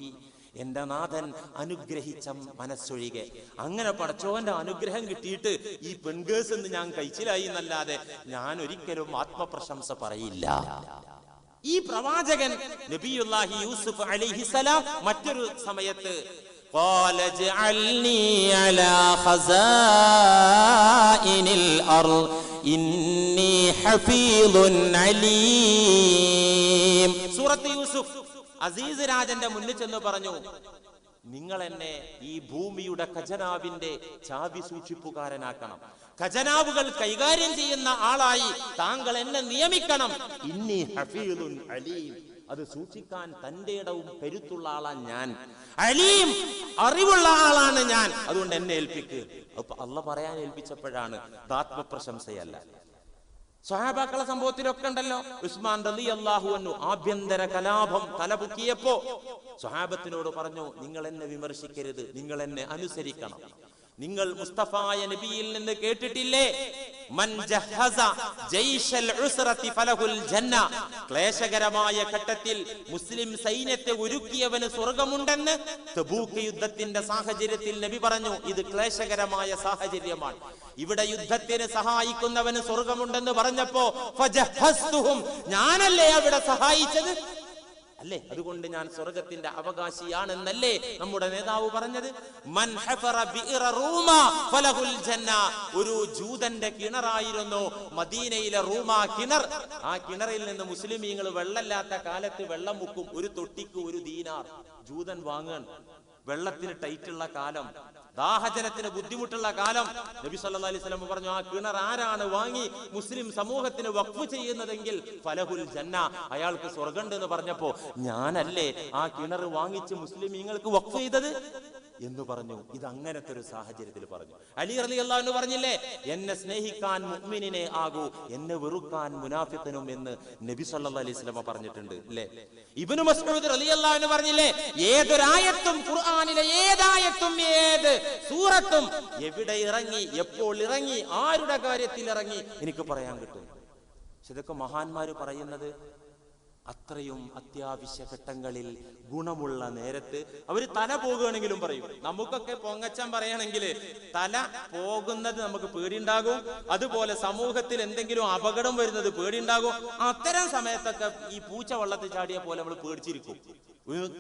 എന്റെ നാഥൻ അനുഗ്രഹിച്ച മനസ്സൊഴികെ. അങ്ങനെ പടച്ചോന്റെ അനുഗ്രഹം കിട്ടിയിട്ട് ഈ പെൺകേസ് എന്ന് ഞാൻ കഴിച്ചിലായി എന്നല്ലാതെ ഞാൻ ഒരിക്കലും ആത്മപ്രശംസ പറയില്ല. ഈ പ്രവാചകൻ നബിയുല്ലാഹി യൂസുഫ് അലൈഹിസ്സലാം മറ്റൊരു സമയത്ത് ഖാല ജഅൽനി അലാ ഖസാഇനിൽ അർള് ഇന്നി ഹഫീദുൻ അലീം. സൂറത്ത് യൂസുഫ് അസീസ് രാജന്റെ മുന്നിൽ ചെന്ന് പറഞ്ഞു, നിങ്ങൾ എന്നെ ഈ ഭൂമിയുടെ ഖജനാവിന്റെ ചാവി സൂക്ഷിപ്പുകാരനാക്കണം, ഖജനാവുകൾ കൈകാര്യം ചെയ്യുന്ന ആളായി താങ്കൾ എന്നെ നിയമിക്കണം. ഇന്നി ഹഫീദുൻ അലീം, അത് സൂക്ഷിക്കാൻ തന്റെ ഇടവും കരുത്തുള്ള ആളാണ് ഞാൻ. അലീം, അറിവുള്ള ആളാണ് ഞാൻ, അതുകൊണ്ട് എന്നെ ഏൽപ്പിക്ക്. അപ്പൊ അള്ളാഹ് പറയാൻ ഏൽപ്പിച്ചപ്പോഴാണ്, ആത്മപ്രശംസയല്ല. സ്വഹാബാക്കളെ സംഭവത്തിലൊക്കെ ഉണ്ടല്ലോ. ഉസ്മാൻ റളിയല്ലാഹു അൻഹു ആഭ്യന്തര കലാപം തലപൊക്കിയപ്പോ സ്വഹാബത്തിനോട് പറഞ്ഞു, നിങ്ങൾ എന്നെ വിമർശിക്കരുത്, നിങ്ങൾ എന്നെ അനുസരിക്കണം. നിങ്ങൾ മുസ്തഫായ നബിയിൽ നിന്ന് കേട്ടിട്ടില്ലേ, മൻ ജഹസ ജയ്ഷൽ ഉസ്റതി ഫലഹുൽ ജന്ന, ക്ലേശകരമായ ഘട്ടത്തിൽ മുസ്ലിം സൈന്യത്തെ ഒരുക്കിയവന് സ്വർഗമുണ്ടെന്ന് തബൂക്ക് യുദ്ധത്തിന്റെ സാഹചര്യത്തിൽ നബി പറഞ്ഞു. ഇത് ക്ലേശകരമായ സാഹചര്യമാണ്, ഇവിടെ യുദ്ധത്തിന് സഹായിക്കുന്നവന് സ്വർഗമുണ്ടെന്ന് പറഞ്ഞപ്പോ ഫജഹസ്തുഹും, ഞാനല്ലേ അവിടെ സഹായിച്ചത് അല്ലേ, അതുകൊണ്ട് ഞാൻ സ്വർഗത്തിന്റെ അവകാശിയാണെന്നല്ലേ നമ്മുടെ നേതാവ് പറഞ്ഞത്. മൻ ഹഫറ ബിഇറ റൂമ ഫലഹുൽ ജന്ന, ഒരു ജൂതന്റെ കിണറായിരുന്നു മദീനയിലെ റൂമ കിണർ. ആ കിണറിൽ നിന്ന് മുസ്ലിമീങ്ങൾ വെള്ളമില്ലാത്ത കാലത്ത് വെള്ളം മുക്കും, ഒരു തൊട്ടിക്ക് 1 ദീനാർ ജൂതൻ വാങ്ങാൻ. വെള്ളത്തിന് ടൈറ്റുള്ള കാലം, ദാഹജനത്തിന് ബുദ്ധിമുട്ടുള്ള കാലം, നബി സല്ലല്ലാഹു അലൈഹി വസല്ലം പറഞ്ഞു, ആ കിണർ ആരാണ് വാങ്ങി മുസ്ലിം സമൂഹത്തിന് വഖഫ് ചെയ്യുന്നതെങ്കിൽ ഫലഹുൽ ജന്ന, അയാൾക്ക് സ്വർഗ്ഗമുണ്ട് എന്ന് പറഞ്ഞപ്പോ ഞാനല്ലേ ആ കിണർ വാങ്ങിച്ച് മുസ്ലിമീങ്ങൾക്ക് വഖഫ് ചെയ്തത് എന്ന് പറഞ്ഞു. ഇത് അങ്ങനത്തെ ഒരു സാഹചര്യത്തിൽ പറഞ്ഞു. അലി റളിയല്ലാഹു അൻഹു പറഞ്ഞില്ലേ, എന്നെ സ്നേഹിക്കാൻ മുഅ്മിനിനെ ആകൂ, എന്നെ വെറുക്കാൻ മുനാഫിഖിനും എന്ന് നബി സല്ലല്ലാഹു അലൈഹി വസല്ലം പറഞ്ഞിട്ടുണ്ട് അല്ലേ. ഇബ്നു മസ്ഊദ് റളിയല്ലാഹു അൻഹു പറഞ്ഞില്ലേ, ഏതൊരായത്തും ഖുർആനിലെ ഏതായത്തും ഏത് സൂറത്തും എവിടെ ഇറങ്ങി, എപ്പോൾ ഇറങ്ങി, ആരുടെ കാര്യത്തിൽ ഇറങ്ങി എനിക്ക് പറയാൻ കിട്ടും. ഇതൊക്കെ മഹാന്മാര് പറയുന്നത് അത്രയും അത്യാവശ്യ ഘട്ടങ്ങളിൽ ഗുണമുള്ള നേരത്ത് അവര് തല പോകുകയാണെങ്കിലും പറയും. നമുക്കൊക്കെ പൊങ്ങച്ചം പറയണമെങ്കിൽ തല പോകുന്നത് നമുക്ക് പേടിയുണ്ടാകും, അതുപോലെ സമൂഹത്തിൽ എന്തെങ്കിലും അപകടം വരുന്നത് പേടിയുണ്ടാകും. അത്തരം സമയത്തൊക്കെ ഈ പൂച്ച വെള്ളത്തിൽ ചാടിയ പോലെ നമ്മൾ പേടിച്ചിരിക്കും.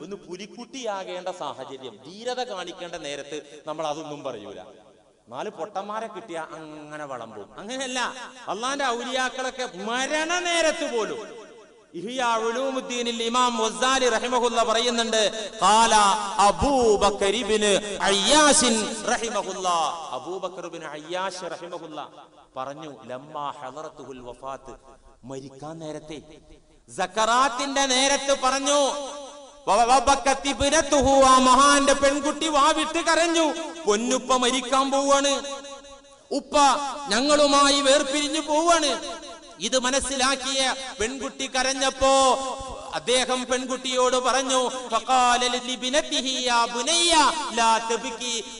ഒന്ന് പുലിക്കുട്ടിയാകേണ്ട സാഹചര്യം, ധീരത കാണിക്കേണ്ട നേരത്ത് നമ്മൾ അതൊന്നും പറയൂല. 4 പൊട്ടന്മാരെ കിട്ടിയ അങ്ങനെ വളമ്പും. അങ്ങനെയല്ല, അള്ളാന്റെ ഔലിയാക്കളൊക്കെ മരണ നേരത്ത് പോലും. ഇഹ്യാ ഉലൂമുദ്ദീനിൽ ഇമാം വസ്സാലി റഹിമഹുല്ലാ പറയുന്നുണ്ട്, ഖാല അബൂബക്കർ ഇബ്നു അയ്യാശ് റഹിമഹുല്ലാ, അബൂബക്കർ ഇബ്നു അയ്യാശ് റഹിമഹുല്ലാ പറഞ്ഞു, ലമ്മാ ഹദറത്തുൽ വഫാത്ത്, മരിക്കാൻ നേരത്തെ, സക്കറാത്തിന്റെ നേരത്ത് പറഞ്ഞു, ആ മഹാന്റെ പെൺകുട്ടി വാവിട്ട് കരഞ്ഞു, പൊന്നുപ്പ മരിക്കാൻ പോവാണ്, ഉപ്പ ഞങ്ങളുമായി വേർപിരിഞ്ഞു പോവാണ്. ഇത് മനസ്സിലാക്കിയ പെൺകുട്ടി കരഞ്ഞപ്പോ അദ്ദേഹം പെൺകുട്ടിയോട് പറഞ്ഞു,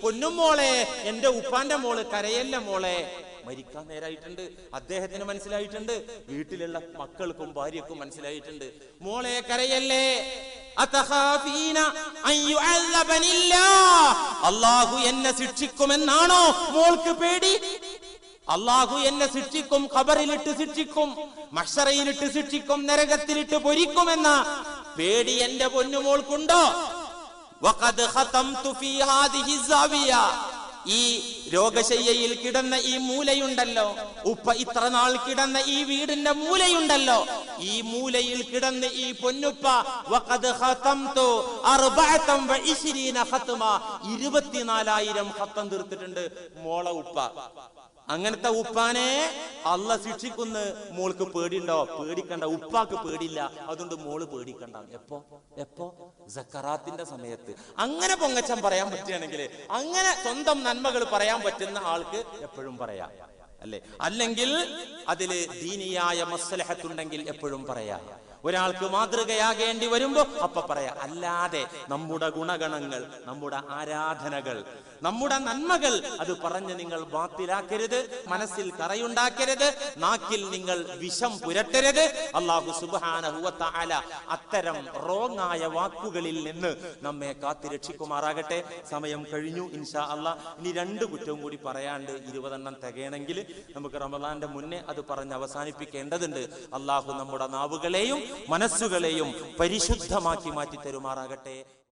പൊന്നുമോളെ, എന്റെ ഉപ്പാന്റെ മോള് കരയല്ല മോളെ, മരിക്കാൻ നേരായിട്ടുണ്ട്. അദ്ദേഹത്തിന് മനസ്സിലായിട്ടുണ്ട്, വീട്ടിലുള്ള മക്കൾക്കും ഭാര്യക്കും മനസ്സിലായിട്ടുണ്ട്. മോളെ കരയല്ലേ, അല്ലാഹു എന്നെ ശിക്ഷിക്കുമെന്നാണോ മോൾക്ക് പേടി? അല്ലാഹു എന്നെ ശിക്ഷിക്കും, ഖബറിലിട്ട് ശിക്ഷിക്കും, മഹ്ശറയിലിട്ട് ശിക്ഷിക്കും, നരകത്തിലിട്ട് പൊരിക്കുമെന്ന പേടി എന്റെ പൊന്നുമോൾക്കുണ്ടോ? വഖദ് ഖതംതു ഫീ ഹാദിഹി സാവിയ, ഈ രോഗശയ്യയിൽ കിടന്ന ഈ മൂലയുണ്ടല്ലോ, ഉപ്പ ഇത്ര നാൾ കിടന്ന ഈ വീടിന്റെ മൂലയുണ്ടല്ലോ, ഈ മൂലയിൽ കിടന്ന് ഈ പൊന്നുപ്പ 24,000 ഖത്തം തീർത്തിട്ടുണ്ട് മോള ഉപ്പ. അങ്ങനത്തെ ഉപ്പാനെ അള്ള ശിക്ഷിക്കുന്ന മോൾക്ക് പേടിയുണ്ടോ? പേടിക്കണ്ട, ഉപ്പാക്ക് പേടിയില്ല, അതുകൊണ്ട് മോള് പേടിക്കണ്ട. എപ്പോ സക്കറാത്തിന്റെ സമയത്ത്. അങ്ങനെ പൊങ്ങച്ചം പറയാൻ പറ്റുകയാണെങ്കിൽ, അങ്ങനെ സ്വന്തം നന്മകൾ പറയാൻ പറ്റുന്ന ആൾക്ക് എപ്പോഴും പറയാം, അല്ലേ? അല്ലെങ്കിൽ അതില് ദീനിയായ മസ്ലഹത്തുണ്ടെങ്കിൽ എപ്പോഴും പറയാം. ഒരാൾക്ക് മാതൃകയാകേണ്ടി വരുമ്പോ അപ്പൊ പറയാ. അല്ലാതെ നമ്മുടെ ഗുണഗണങ്ങൾ, നമ്മുടെ ആരാധനകൾ, നമ്മുടെ നന്മകൾ അത് പറഞ്ഞ് നിങ്ങൾ ബാത്തിലാക്കരുത്, മനസ്സിൽ കറയുണ്ടാക്കരുത്, നാക്കിൽ നിങ്ങൾ വിഷം പുരട്ടരുത്. അല്ലാഹു സുബ്ഹാനഹു വ തആല അത്തരം റോങ്ങായ വാക്കുകളിൽ നിന്ന് നമ്മെ കാത്തുരക്ഷിക്കുമാറാകട്ടെ. സമയം കഴിഞ്ഞു ഇൻഷാ അല്ലാഹ്. ഇനി 2 കുറ്റവും കൂടി പറയാണ്ട് 20 തികയണമെങ്കിൽ നമുക്ക് റമദാന്റെ മുന്നേ അത് പറഞ്ഞ് അവസാനിപ്പിക്കേണ്ടതുണ്ട്. അല്ലാഹു നമ്മുടെ നാവുകളെയും മനസ്സുകളെയും പരിശുദ്ധമാക്കി മാറ്റി തരുമാറാകട്ടെ.